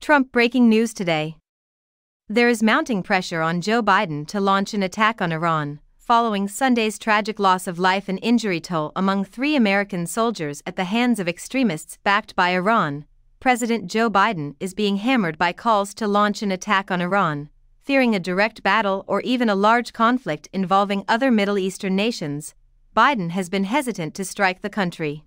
Trump breaking news today. There is mounting pressure on Joe Biden to launch an attack on Iran, following Sunday's tragic loss of life and injury toll among 3 American soldiers at the hands of extremists backed by Iran. President Joe Biden is being hammered by calls to launch an attack on Iran, fearing a direct battle or even a large conflict involving other Middle Eastern nations. Biden has been hesitant to strike the country.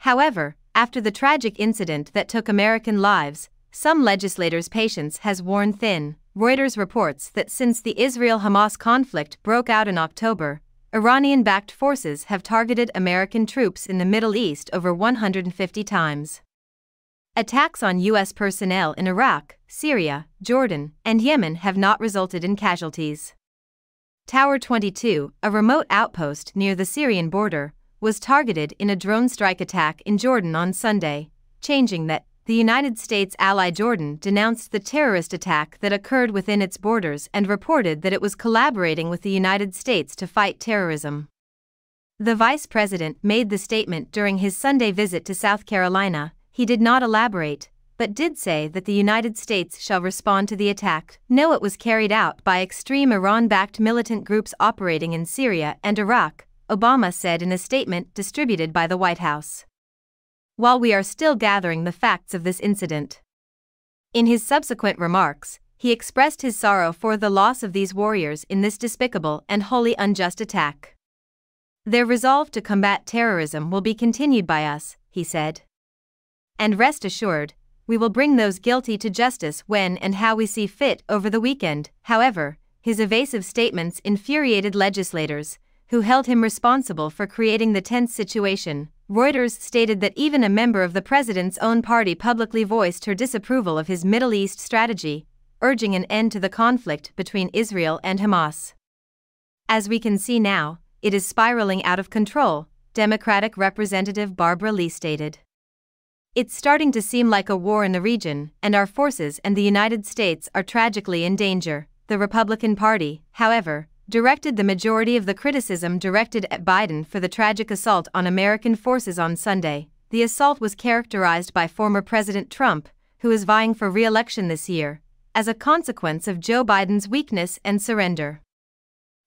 However, after the tragic incident that took American lives, some legislators' patience has worn thin. Reuters reports that since the Israel-Hamas conflict broke out in October, Iranian-backed forces have targeted American troops in the Middle East over 150 times. Attacks on U.S. personnel in Iraq, Syria, Jordan, and Yemen have not resulted in casualties. Tower 22, a remote outpost near the Syrian border, was targeted in a drone strike attack in Jordan on Sunday, changing that. The United States ally Jordan denounced the terrorist attack that occurred within its borders and reported that it was collaborating with the United States to fight terrorism. The vice president made the statement during his Sunday visit to South Carolina. He did not elaborate, but did say that the United States shall respond to the attack. No, it was carried out by extreme Iran-backed militant groups operating in Syria and Iraq, Obama said in a statement distributed by the White House. While we are still gathering the facts of this incident. In his subsequent remarks, he expressed his sorrow for the loss of these warriors in this despicable and wholly unjust attack. Their resolve to combat terrorism will be continued by us, he said. And rest assured, we will bring those guilty to justice when and how we see fit over the weekend. However, his evasive statements infuriated legislators, who held him responsible for creating the tense situation. Reuters stated that even a member of the president's own party publicly voiced her disapproval of his Middle East strategy, urging an end to the conflict between Israel and Hamas. As we can see now, it is spiraling out of control, Democratic Representative Barbara Lee stated. It's starting to seem like a war in the region, and our forces and the United States are tragically in danger. The Republican Party, however, directed the majority of the criticism directed at Biden for the tragic assault on American forces on Sunday. The assault was characterized by former President Trump, who is vying for re-election this year, as a consequence of Joe Biden's weakness and surrender.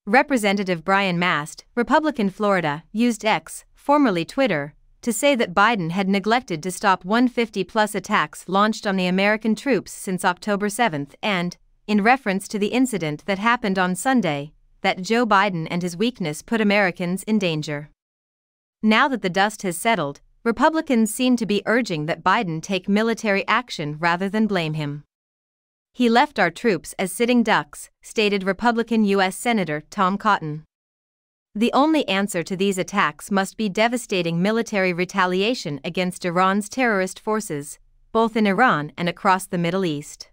Representative Brian Mast, Republican Florida, used X, formerly Twitter, to say that Biden had neglected to stop 150-plus attacks launched on the American troops since October 7 and, in reference to the incident that happened on Sunday, that Joe Biden and his weakness put Americans in danger. Now that the dust has settled, Republicans seem to be urging that Biden take military action rather than blame him. He left our troops as sitting ducks, stated Republican U.S. Senator Tom Cotton. The only answer to these attacks must be devastating military retaliation against Iran's terrorist forces, both in Iran and across the Middle East.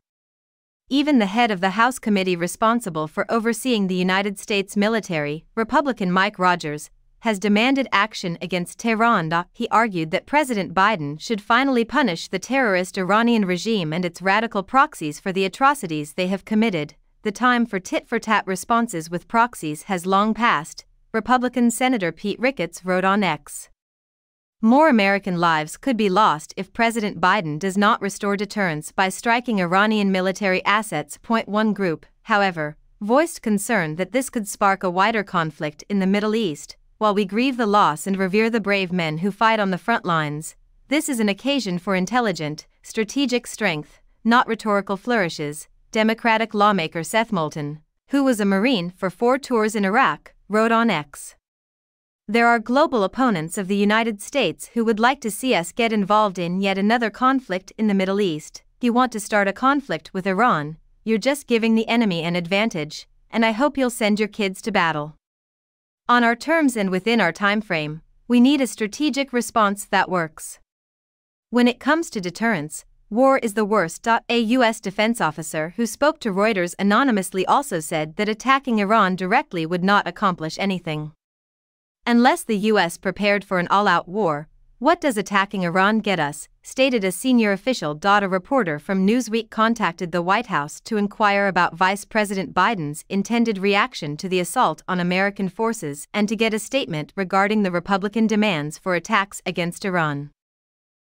Even the head of the House committee responsible for overseeing the United States military, Republican Mike Rogers, has demanded action against Tehran. He argued that President Biden should finally punish the terrorist Iranian regime and its radical proxies for the atrocities they have committed. The time for tit-for-tat responses with proxies has long passed, Republican Senator Pete Ricketts wrote on X. More American lives could be lost if President Biden does not restore deterrence by striking Iranian military assets. One group, however, voiced concern that this could spark a wider conflict in the Middle East. While we grieve the loss and revere the brave men who fight on the front lines, this is an occasion for intelligent, strategic strength, not rhetorical flourishes, Democratic lawmaker Seth Moulton, who was a Marine for 4 tours in Iraq, wrote on X. There are global opponents of the United States who would like to see us get involved in yet another conflict in the Middle East. You want to start a conflict with Iran, you're just giving the enemy an advantage, and I hope you'll send your kids to battle. On our terms and within our time frame, we need a strategic response that works. When it comes to deterrence, war is the worst. A U.S. defense officer who spoke to Reuters anonymously also said that attacking Iran directly would not accomplish anything. Unless the U.S. prepared for an all-out war, what does attacking Iran get us, stated a senior official. A reporter from Newsweek contacted the White House to inquire about Vice President Biden's intended reaction to the assault on American forces and to get a statement regarding the Republican demands for attacks against Iran.